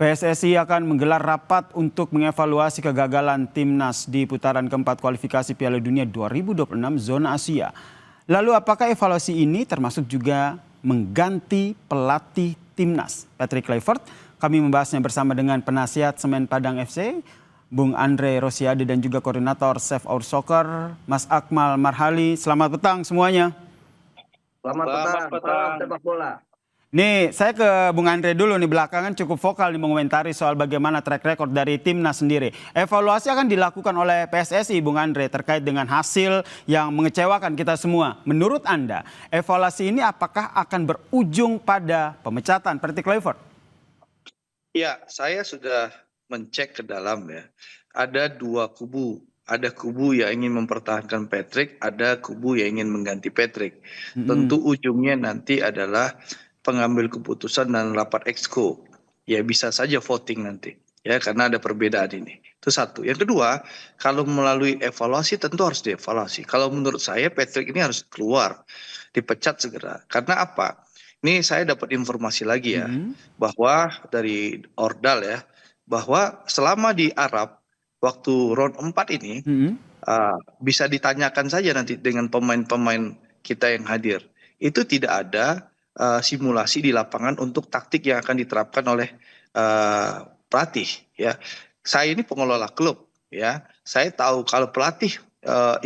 PSSI akan menggelar rapat untuk mengevaluasi kegagalan timnas di putaran keempat kualifikasi Piala Dunia 2026 zona Asia. Lalu apakah evaluasi ini termasuk juga mengganti pelatih timnas? Patrick Kluivert, kami membahasnya bersama dengan penasihat Semen Padang FC, Bung Andre Rosiade dan juga koordinator Save Our Soccer, Mas Akmal Marhali. Selamat petang semuanya. Selamat petang sepak bola. Nih, saya ke Bung Andre dulu nih, belakangan cukup vokal nih mengomentari soal bagaimana track record dari timnas sendiri. Evaluasi akan dilakukan oleh PSSI, Bung Andre, terkait dengan hasil yang mengecewakan kita semua. Menurut Anda, evaluasi ini apakah akan berujung pada pemecatan Patrick Kluivert? Ya, saya sudah mencek ke dalam ya. Ada dua kubu. Ada kubu yang ingin mempertahankan Patrick, ada kubu yang ingin mengganti Patrick. Tentu ujungnya nanti adalah pengambil keputusan dan rapat exco. Ya bisa saja voting nanti. Ya karena ada perbedaan ini. Itu satu. Yang kedua, kalau melalui evaluasi tentu harus dievaluasi. Kalau menurut saya Patrick ini harus keluar, dipecat segera. Karena apa? Ini saya dapat informasi lagi ya, bahwa dari Ordal ya, bahwa selama di Arab, waktu round 4 ini, bisa ditanyakan saja nanti dengan pemain-pemain kita yang hadir. Itu tidak ada simulasi di lapangan untuk taktik yang akan diterapkan oleh pelatih. Ya, saya ini pengelola klub. Ya, saya tahu kalau pelatih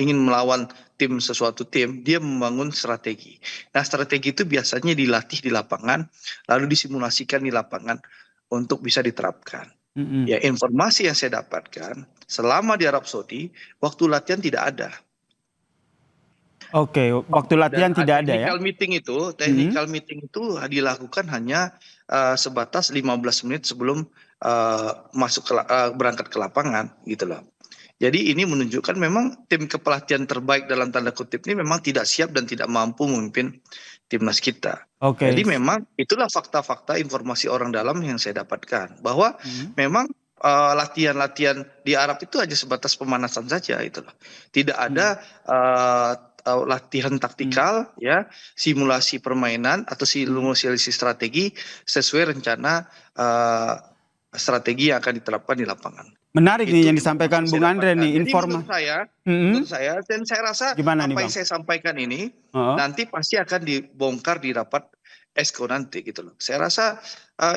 ingin melawan sesuatu tim, dia membangun strategi. Nah, strategi itu biasanya dilatih di lapangan, lalu disimulasikan di lapangan untuk bisa diterapkan. Ya, informasi yang saya dapatkan selama di Arab Saudi, waktu latihan tidak ada. Oke, waktu latihan tidak ada ya? Technical meeting itu dilakukan hanya sebatas 15 menit sebelum berangkat ke lapangan gitu loh. Jadi ini menunjukkan memang tim kepelatihan terbaik dalam tanda kutip ini memang tidak siap dan tidak mampu memimpin timnas kita. Jadi memang itulah fakta-fakta informasi orang dalam yang saya dapatkan bahwa memang latihan-latihan di Arab itu hanya sebatas pemanasan saja itu loh. Tidak ada latihan taktikal ya, simulasi permainan atau simulasi strategi sesuai rencana strategi yang akan diterapkan di lapangan. Menarik nih yang disampaikan Bung Andre nih, menurut saya dan saya rasa gimana apa nih, yang saya sampaikan ini nanti pasti akan dibongkar di rapat exco nanti gitu loh. Saya rasa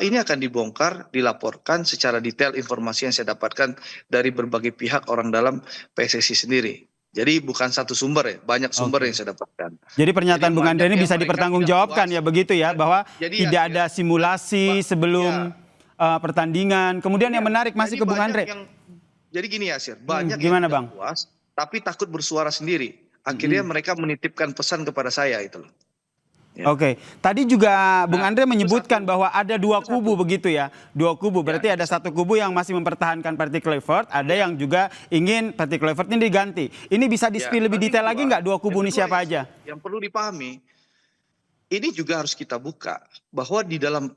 ini akan dibongkar, dilaporkan secara detail informasi yang saya dapatkan dari berbagai pihak orang dalam PSSI sendiri. Jadi bukan satu sumber ya, banyak sumber yang saya dapatkan. Jadi pernyataan Bung Andre ini bisa dipertanggungjawabkan ya begitu ya, bahwa tidak ada simulasi sebelum pertandingan. Kemudian yang menarik masih ke Bung Andre. Jadi gini ya Sir, banyak yang tidak puas tapi takut bersuara sendiri. Akhirnya mereka menitipkan pesan kepada saya itu loh. Ya. Oke, tadi juga Bung Andre menyebutkan bahwa ada dua kubu begitu ya. Dua kubu, berarti ada satu kubu yang masih mempertahankan Patrick Kluivert, ada yang juga ingin Patrick Kluivert ini diganti. Ini bisa di-spill lebih detail lagi nggak dua kubu ini siapa aja? Yang perlu dipahami, ini juga harus kita buka bahwa di dalam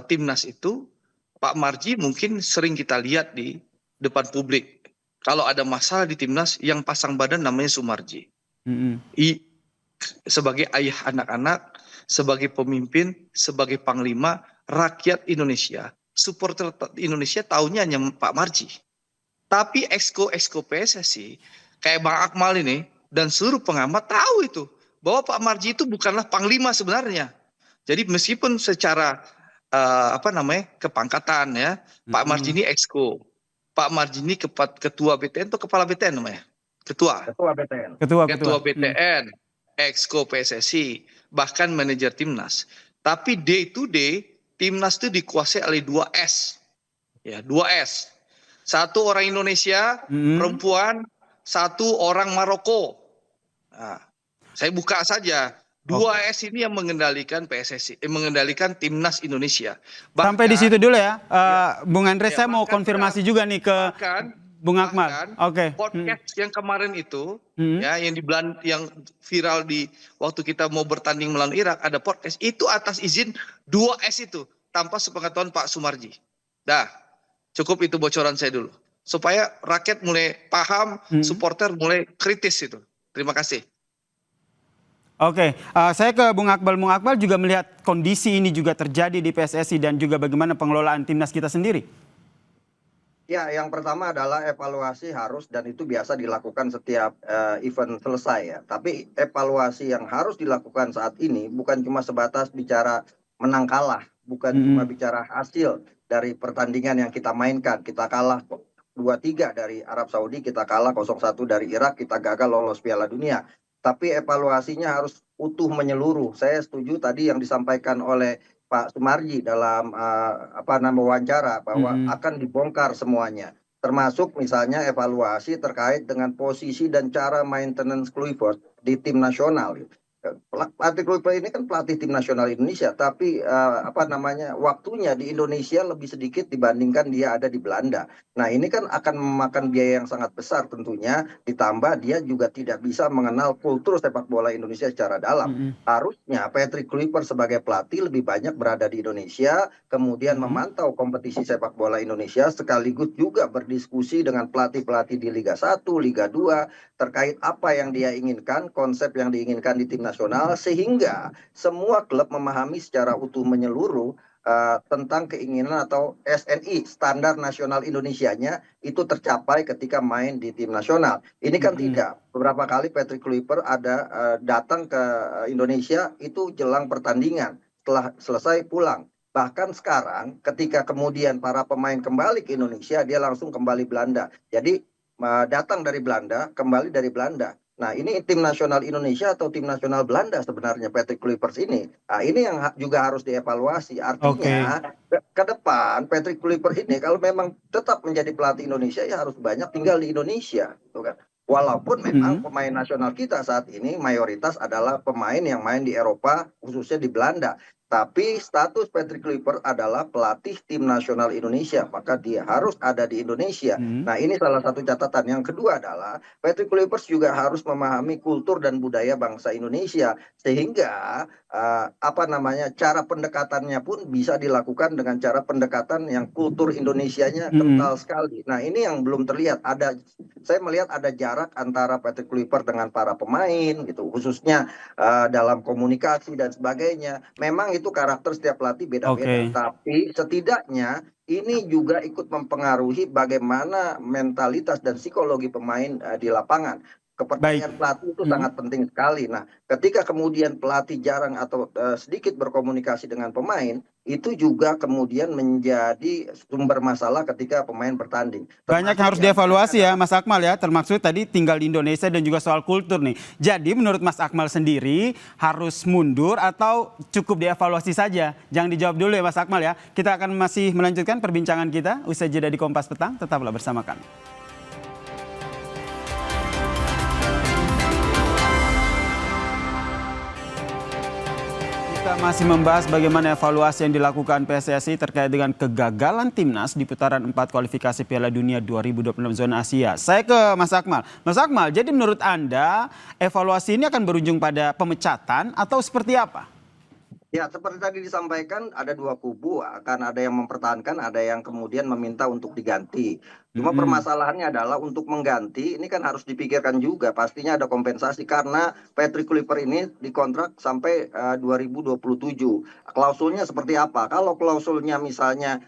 timnas itu Pak Marji mungkin sering kita lihat di depan publik. Kalau ada masalah di timnas yang pasang badan namanya Sumarji. Sebagai ayah anak-anak, sebagai pemimpin, sebagai panglima rakyat Indonesia, supporter Indonesia tahunya hanya Pak Marji. Tapi exco PSSI kayak Bang Akmal ini dan seluruh pengamat tahu itu bahwa Pak Marji itu bukanlah panglima sebenarnya. Jadi meskipun secara kepangkatan ya, Pak Marji ini exco, Pak Marji ini ketua BTN atau kepala BTN namanya, ketua BTN, exco PSSI, bahkan manajer timnas. Tapi day to day timnas itu dikuasai oleh 2S, ya 2S. Satu orang Indonesia perempuan, satu orang Maroko. Nah, saya buka saja. 2S ini yang mengendalikan PSSI, mengendalikan timnas Indonesia. Sampai di situ dulu ya, Bung Andre. Saya mau konfirmasi juga nih ke Bung Akmal. Podcast yang kemarin itu, ya, yang viral di waktu kita mau bertanding melawan Irak, ada podcast itu atas izin 2S itu, tanpa sepengetahuan Pak Sumarji. Dah, cukup itu bocoran saya dulu, supaya rakyat mulai paham, supporter mulai kritis itu. Terima kasih. Oke, saya ke Bung Akmal. Bung Akmal juga melihat kondisi ini juga terjadi di PSSI dan juga bagaimana pengelolaan timnas kita sendiri. Ya, yang pertama adalah evaluasi harus dan itu biasa dilakukan setiap event selesai ya. Tapi evaluasi yang harus dilakukan saat ini bukan cuma sebatas bicara menang kalah, bukan cuma bicara hasil dari pertandingan yang kita mainkan. Kita kalah 2-3 dari Arab Saudi, kita kalah 0-1 dari Irak, kita gagal lolos Piala Dunia. Tapi evaluasinya harus utuh menyeluruh. Saya setuju tadi yang disampaikan oleh Pak Sumarji dalam wawancara bahwa akan dibongkar semuanya, termasuk misalnya evaluasi terkait dengan posisi dan cara maintenance Kluivert di tim nasional. Pelatih Kluivert ini kan pelatih tim nasional Indonesia, tapi waktunya di Indonesia lebih sedikit dibandingkan dia ada di Belanda. Nah, ini kan akan memakan biaya yang sangat besar tentunya, ditambah dia juga tidak bisa mengenal kultur sepak bola Indonesia secara dalam. Harusnya Patrick Kluivert sebagai pelatih lebih banyak berada di Indonesia, kemudian memantau kompetisi sepak bola Indonesia, sekaligus juga berdiskusi dengan pelatih-pelatih di Liga 1, Liga 2, terkait apa yang dia inginkan, konsep yang diinginkan di tim nasional, sehingga semua klub memahami secara utuh menyeluruh tentang keinginan atau SNI, standar nasional Indonesianya, itu tercapai ketika main di tim nasional. Ini kan tidak. Beberapa kali Patrick Kluivert ada datang ke Indonesia itu jelang pertandingan, setelah selesai pulang. Bahkan sekarang ketika kemudian para pemain kembali ke Indonesia, dia langsung kembali Belanda. Jadi datang dari Belanda, kembali dari Belanda. Nah, ini tim nasional Indonesia atau tim nasional Belanda sebenarnya Patrick Kluivert ini. Nah, ini yang juga harus dievaluasi. Artinya ke depan Patrick Kluivert ini kalau memang tetap menjadi pelatih Indonesia ya harus banyak tinggal di Indonesia, gitu kan. Walaupun memang pemain nasional kita saat ini mayoritas adalah pemain yang main di Eropa, khususnya di Belanda. Tapi status Patrick Kluivert adalah pelatih tim nasional Indonesia, maka dia harus ada di Indonesia. Nah, ini salah satu catatan. Yang kedua adalah Patrick Kluivert juga harus memahami kultur dan budaya bangsa Indonesia, sehingga cara pendekatannya pun bisa dilakukan dengan cara pendekatan yang kultur Indonesianya kental sekali. Nah, ini yang belum terlihat. Saya melihat ada jarak antara Patrick Kluivert dengan para pemain, gitu, khususnya dalam komunikasi dan sebagainya. Memang itu karakter setiap pelatih beda-beda, tapi setidaknya ini juga ikut mempengaruhi bagaimana mentalitas dan psikologi pemain di lapangan. Kepercayaan pelatih itu sangat penting sekali. Nah, ketika kemudian pelatih jarang atau sedikit berkomunikasi dengan pemain, itu juga kemudian menjadi sumber masalah ketika pemain bertanding. Banyak yang harus dievaluasi ya Mas Akmal ya, termasuk tadi tinggal di Indonesia dan juga soal kultur nih. Jadi menurut Mas Akmal sendiri harus mundur atau cukup dievaluasi saja? Jangan dijawab dulu ya Mas Akmal ya. Kita akan masih melanjutkan perbincangan kita usai jeda di Kompas Petang. Tetaplah bersama kami. Kita masih membahas bagaimana evaluasi yang dilakukan PSSI terkait dengan kegagalan timnas di putaran 4 kualifikasi Piala Dunia 2026 zona Asia. Saya ke Mas Akmal. Mas Akmal, jadi menurut Anda evaluasi ini akan berujung pada pemecatan atau seperti apa? Ya, seperti tadi disampaikan ada dua kubu, akan ada yang mempertahankan, ada yang kemudian meminta untuk diganti. Cuma permasalahannya adalah untuk mengganti, ini kan harus dipikirkan juga, pastinya ada kompensasi karena Patrick Kluivert ini dikontrak sampai 2027. Klausulnya seperti apa? Kalau klausulnya misalnya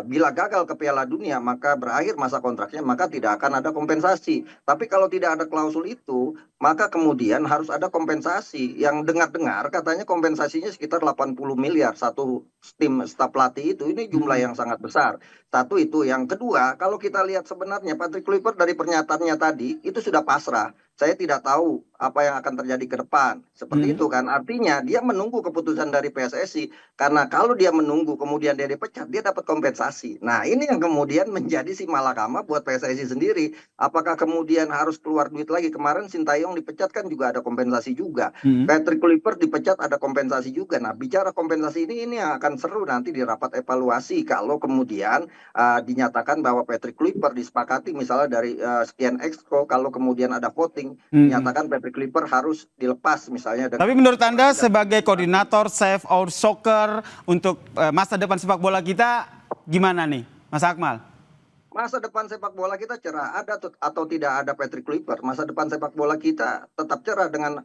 bila gagal ke Piala Dunia maka berakhir masa kontraknya, maka tidak akan ada kompensasi. Tapi kalau tidak ada klausul itu, maka kemudian harus ada kompensasi. Yang dengar-dengar katanya kompensasinya sekitar 80 miliar satu tim staf pelatih itu. Ini jumlah yang sangat besar. Satu itu. Yang kedua, kalau kita lihat sebenarnya Patrick Kluivert dari pernyataannya tadi itu sudah pasrah. Saya tidak tahu apa yang akan terjadi ke depan. Seperti itu kan. Artinya dia menunggu keputusan dari PSSI. Karena kalau dia menunggu kemudian dia dipecat, dia dapat kompensasi. Nah, ini yang kemudian menjadi si malakama buat PSSI sendiri. Apakah kemudian harus keluar duit lagi? Kemarin Sintayong dipecat kan juga ada kompensasi juga. Patrick Kluivert dipecat ada kompensasi juga. Nah, bicara kompensasi ini yang akan seru nanti di rapat evaluasi. Kalau kemudian dinyatakan bahwa Patrick Kluivert disepakati misalnya dari sekian exco, kalau kemudian ada voting, menyatakan Patrick Kluivert harus dilepas misalnya. Tapi menurut Anda sebagai koordinator Save Our Soccer untuk masa depan sepak bola kita gimana nih Mas Akmal? Masa depan sepak bola kita cerah, ada atau tidak ada Patrick Kluivert, masa depan sepak bola kita tetap cerah dengan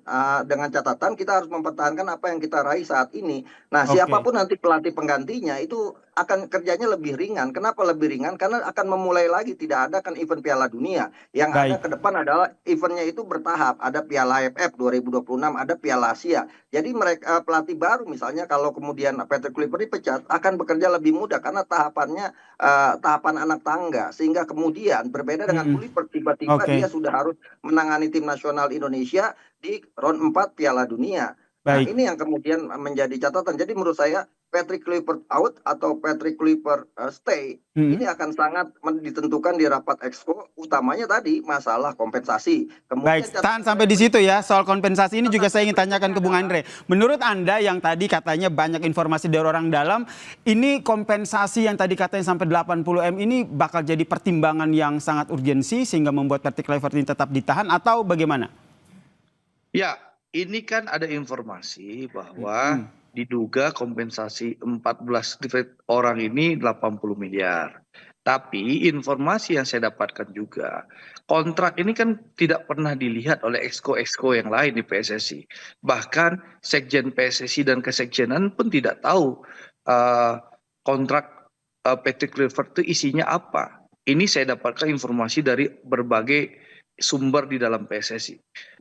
catatan kita harus mempertahankan apa yang kita raih saat ini. Nah, Oke, siapapun nanti pelatih penggantinya itu akan kerjanya lebih ringan. Kenapa lebih ringan? Karena akan memulai lagi, tidak ada kan event Piala Dunia. Yang ada baik. ke depan adalah eventnya itu bertahap. Ada Piala AFF 2026, ada Piala Asia. Jadi mereka pelatih baru misalnya kalau kemudian Patrick Kluivert dipecat akan bekerja lebih mudah karena tahapan anak tangga, sehingga kemudian berbeda dengan Mm-mm. Kluivert, tiba-tiba dia Oke, sudah harus menangani tim nasional Indonesia di round 4 Piala Dunia. Nah, baik. ini yang kemudian menjadi catatan. Jadi menurut saya Patrick Kluivert out atau Patrick Kluivert stay Mm-mm. ini akan sangat ditentukan di rapat exco, utamanya tadi masalah kompensasi. Baik, Kemudian tahan catatan sampai di situ ya. Soal kompensasi ini juga saya ingin tanyakan berikutnya ke Bung adalah Andre. Menurut Anda yang tadi katanya banyak informasi dari orang dalam, ini kompensasi yang tadi katanya sampai 80 M ini bakal jadi pertimbangan yang sangat urgensi sehingga membuat Patrick Kluivert ini tetap ditahan atau bagaimana? Ya, ini kan ada informasi bahwa Mm-mm. diduga kompensasi 14 orang ini 80 miliar. Tapi informasi yang saya dapatkan juga, kontrak ini kan tidak pernah dilihat oleh exco-exco yang lain di PSSI. Bahkan Sekjen PSSI dan Kesekjenan pun tidak tahu eh, kontrak PT Clifford itu isinya apa. Ini saya dapatkan informasi dari berbagai sumber di dalam PSSI.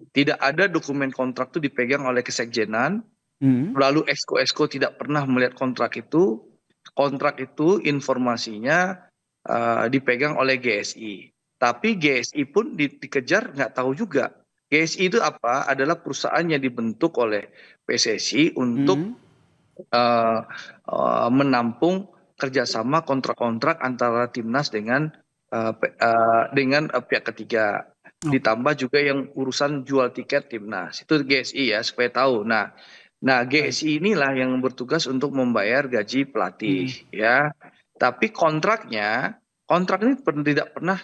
Tidak ada dokumen kontrak itu dipegang oleh Kesekjenan, Mm. lalu exco-exco tidak pernah melihat kontrak itu. Kontrak itu informasinya dipegang oleh GSI. Tapi GSI pun dikejar nggak tahu juga. GSI itu apa? Adalah perusahaan yang dibentuk oleh PSSI untuk Mm. eh, menampung kerjasama kontrak-kontrak antara timnas dengan pihak ketiga. Oke. Ditambah juga yang urusan jual tiket timnas. Itu GSI ya supaya tahu. Nah, Baik. GSI inilah yang bertugas untuk membayar gaji pelatih Mm. ya. Tapi kontrak ini tidak pernah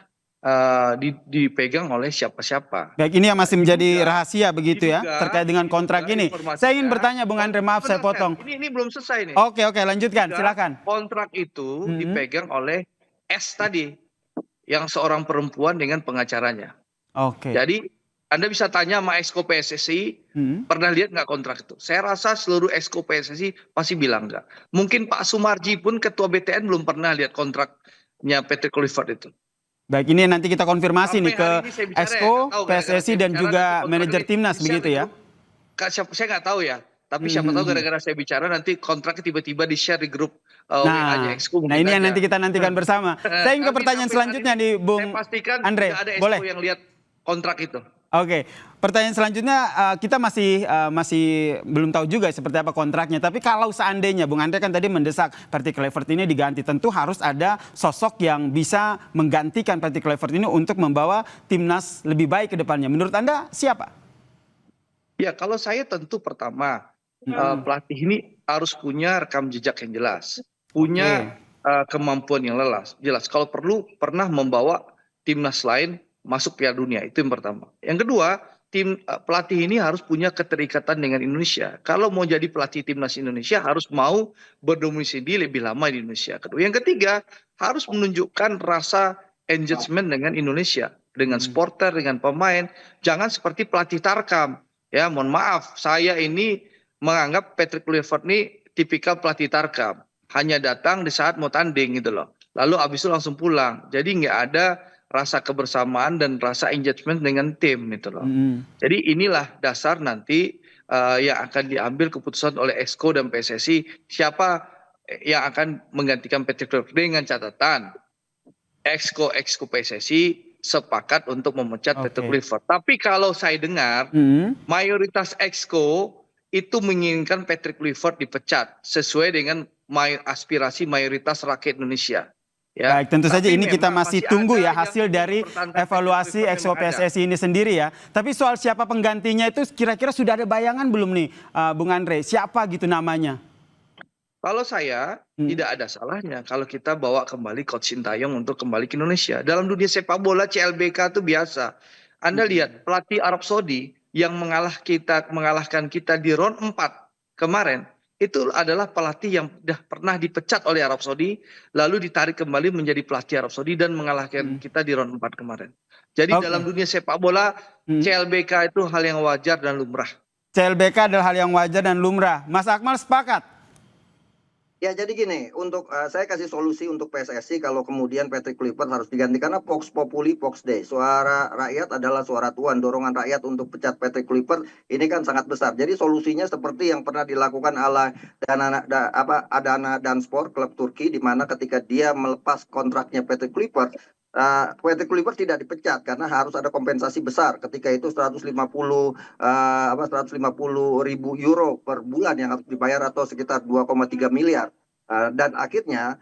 dipegang oleh siapa-siapa. Baik, ini yang masih menjadi Diduga, rahasia begitu ya terkait dengan kontrak diduga ini. Saya ingin informasinya. bertanya Bung Andre, maaf saya Sebentar, Fer. potong. Ini belum selesai nih. Oke, oke, lanjutkan, Diduga silakan. kontrak itu Mm. dipegang oleh S tadi, yang seorang perempuan dengan pengacaranya. Oke. Jadi Anda bisa tanya sama Exco PSSI, Mm. pernah lihat nggak kontrak itu? Saya rasa seluruh Exco PSSI pasti bilang nggak. Mungkin Pak Sumarji pun ketua BTN belum pernah lihat kontraknya PT Clifford itu. Baik, ini nanti kita konfirmasi Sampai nih ke hari ini saya bicara ya nggak Exco, tahu, gara-gara PSSI saya dan bicara juga nanti kontrak manajer ini timnas di-share begitu di ya. grup. Saya nggak tahu ya. Tapi siapa tahu Mhm. gara-gara saya bicara nanti kontraknya tiba-tiba di-share di grup WA-nya Nah, Exco nah mungkin ini yang nanti aja. kita nantikan bersama. Saya ingin ke Tapi pertanyaan sampai hari selanjutnya ini nih, saya Bung pastikan tidak Andre. ada Exco Boleh? yang lihat kontrak itu. Oke, pertanyaan selanjutnya kita masih belum tahu juga seperti apa kontraknya. Tapi kalau seandainya Bung Andre kan tadi mendesak Patrick Kluivert ini diganti, tentu harus ada sosok yang bisa menggantikan Patrick Kluivert ini untuk membawa timnas lebih baik ke depannya. Menurut Anda siapa? Ya, kalau saya tentu pertama Mm-mm. pelatih ini harus punya rekam jejak yang jelas, Oke. punya kemampuan yang jelas. Kalau perlu pernah membawa timnas lain masuk Piala Dunia, itu yang pertama. Yang kedua, pelatih ini harus punya keterikatan dengan Indonesia. Kalau mau jadi pelatih timnas Indonesia harus mau berdomisili lebih lama di Indonesia. Kedua, yang ketiga harus menunjukkan rasa engagement dengan Indonesia, dengan Mm. supporter, dengan pemain. Jangan seperti pelatih Tarkam. Ya, mohon maaf, saya ini menganggap Patrick Kluivert ini tipikal pelatih Tarkam. Hanya datang di saat mau tanding gitu loh. Lalu abis itu langsung pulang. Jadi nggak ada rasa kebersamaan dan rasa engagement dengan tim gitu loh. Mm-mm. Jadi inilah dasar nanti yang akan diambil keputusan oleh Exco dan PSSI siapa yang akan menggantikan Patrick Kluivert dengan catatan Exco PSSI sepakat untuk memecat Patrick Oke. Kluivert. Tapi kalau saya dengar Mm. mayoritas Exco itu menginginkan Patrick Kluivert dipecat sesuai dengan aspirasi mayoritas rakyat Indonesia. Ya, Baik, tentu saja tapi ini kita memang masih masih tunggu ada ya yang hasil ingin dari mempertahankan Patrick evaluasi Kluivert Exco memang ada. PSSI ini sendiri ya. Tapi soal siapa penggantinya itu kira-kira sudah ada bayangan belum nih, Bung Andre? Siapa gitu namanya? Kalau saya Hmm. tidak ada salahnya kalau kita bawa kembali Coach Sintayong untuk kembali ke Indonesia. Dalam dunia sepak bola CLBK itu biasa. Anda lihat pelatih Arab Saudi yang mengalahkan kita di round 4 kemarin itu adalah pelatih yang sudah pernah dipecat oleh Arab Saudi, lalu ditarik kembali menjadi pelatih Arab Saudi dan mengalahkan kita di round 4 kemarin. Jadi dalam Oke. dunia sepak bola, CLBK itu hal yang wajar dan lumrah. CLBK adalah hal yang wajar dan lumrah. Mas Akmal sepakat? Ya jadi gini, untuk saya kasih solusi untuk PSSI kalau kemudian Patrick Kluivert harus diganti karena Vox Populi Vox Dei. Suara rakyat adalah suara Tuhan. Dorongan rakyat untuk pecat Patrick Kluivert ini kan sangat besar. Jadi solusinya seperti yang pernah dilakukan oleh Adana Danspor klub Turki, di mana ketika dia melepas kontraknya Patrick Kluivert, Patrick Kluivert tidak dipecat karena harus ada kompensasi besar. Ketika itu 150.000 euro per bulan yang harus dibayar atau sekitar 2,3 miliar. Dan akhirnya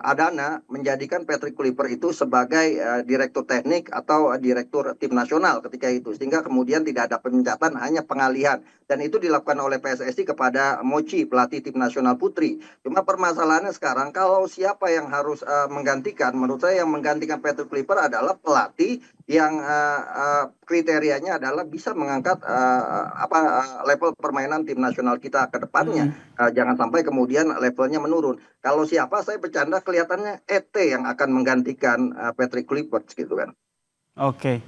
Adana menjadikan Patrick Kluivert itu sebagai direktur teknik atau direktur tim nasional ketika itu, sehingga kemudian tidak ada pemecatan, hanya pengalihan, dan itu dilakukan oleh PSSI kepada Mochi, pelatih tim nasional putri. Cuma permasalahannya sekarang kalau siapa yang harus menggantikan, menurut saya yang menggantikan Patrick Kluivert adalah pelatih yang kriterianya adalah bisa mengangkat level permainan tim nasional kita ke depannya. Jangan sampai kemudian levelnya menurun. Kalau siapa, saya bercanda, kelihatannya ET yang akan menggantikan Patrick Kluivert gitu kan. Oke.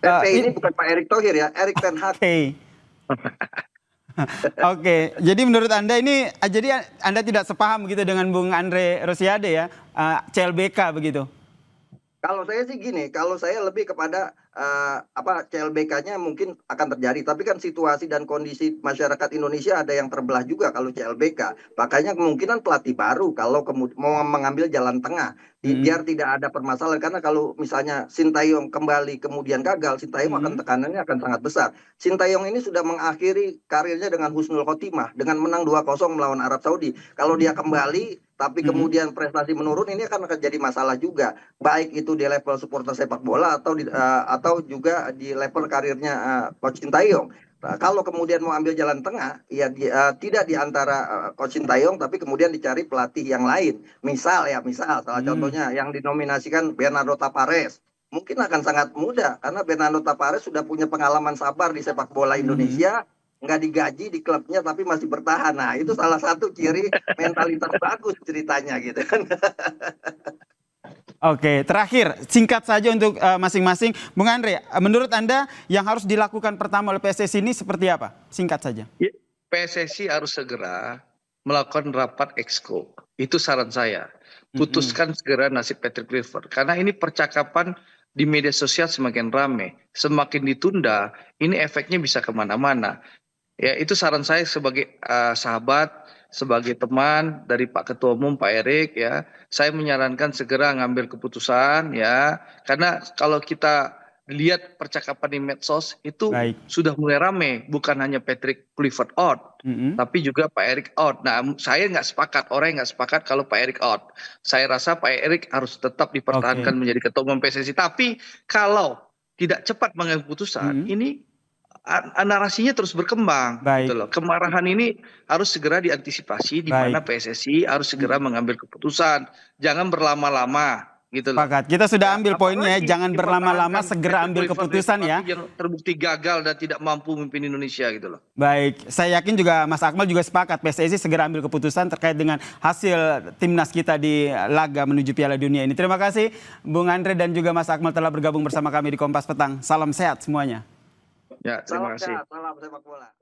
ET ini bukan Pak Erick Thohir ya, Erik ten Hag. Oke, jadi menurut Anda ini, jadi Anda tidak sepaham begitu dengan Bung Andre Rosiade ya, CLBK begitu? Kalau saya sih gini, kalau saya lebih kepada CLBK-nya mungkin akan terjadi, tapi kan situasi dan kondisi masyarakat Indonesia ada yang terbelah juga kalau CLBK. Makanya kemungkinan pelatih baru kalau mau mengambil jalan tengah, biar tidak ada permasalahan. Karena kalau misalnya Sintayong kembali kemudian gagal, Sintayong akan tekanannya akan sangat besar. Sintayong ini sudah mengakhiri karirnya dengan husnul khotimah, dengan menang 2-0 melawan Arab Saudi. Kalau dia kembali tapi kemudian prestasi menurun, ini akan jadi masalah juga, baik itu di level supporter sepak bola atau juga di level karirnya Coach Sintayong. Kalau kemudian mau ambil jalan tengah, ya tidak di antara Coach Sintayong, tapi kemudian dicari pelatih yang lain. Misal salah contohnya yang dinominasikan Bernardo Tavares. Mungkin akan sangat mudah karena Bernardo Tavares sudah punya pengalaman sabar di sepak bola Indonesia, nggak digaji di klubnya tapi masih bertahan. Nah, itu salah satu ciri mentalitas bagus ceritanya gitu kan. Oke, terakhir singkat saja untuk masing-masing. Bung Andre, menurut Anda yang harus dilakukan pertama oleh PSSI ini seperti apa? Singkat saja. PSSI harus segera melakukan rapat exco. Itu saran saya. Putuskan segera nasib Patrick Kluivert. Karena ini percakapan di media sosial semakin ramai. Semakin ditunda, ini efeknya bisa kemana-mana. Ya, itu saran saya sebagai sahabat, sebagai teman dari Pak Ketua Umum Pak Erick ya. Saya menyarankan segera ngambil keputusan ya. Karena kalau kita lihat percakapan di medsos itu sudah mulai rame, bukan hanya Patrick Kluivert out, tapi juga Pak Erick out. Nah, saya nggak sepakat, orang yang nggak sepakat kalau Pak Erick out. Saya rasa Pak Erick harus tetap dipertahankan menjadi Ketua Umum PSSI. Tapi kalau tidak cepat mengambil keputusan, ini narasinya terus berkembang gitu loh. Kemarahan ini harus segera diantisipasi, di mana PSSI harus segera mengambil keputusan, jangan berlama-lama gitu loh. Sepakat. Kita sudah ambil poinnya, jangan berlama-lama, segera ambil keputusan ya. Yang terbukti gagal dan tidak mampu memimpin Indonesia gitu loh. Baik, saya yakin juga Mas Akmal juga sepakat PSSI segera ambil keputusan terkait dengan hasil timnas kita di laga menuju Piala Dunia ini. Terima kasih Bung Andre dan juga Mas Akmal telah bergabung bersama kami di Kompas Petang. Salam sehat semuanya. Ya, terima kasih. Salam sepak bola.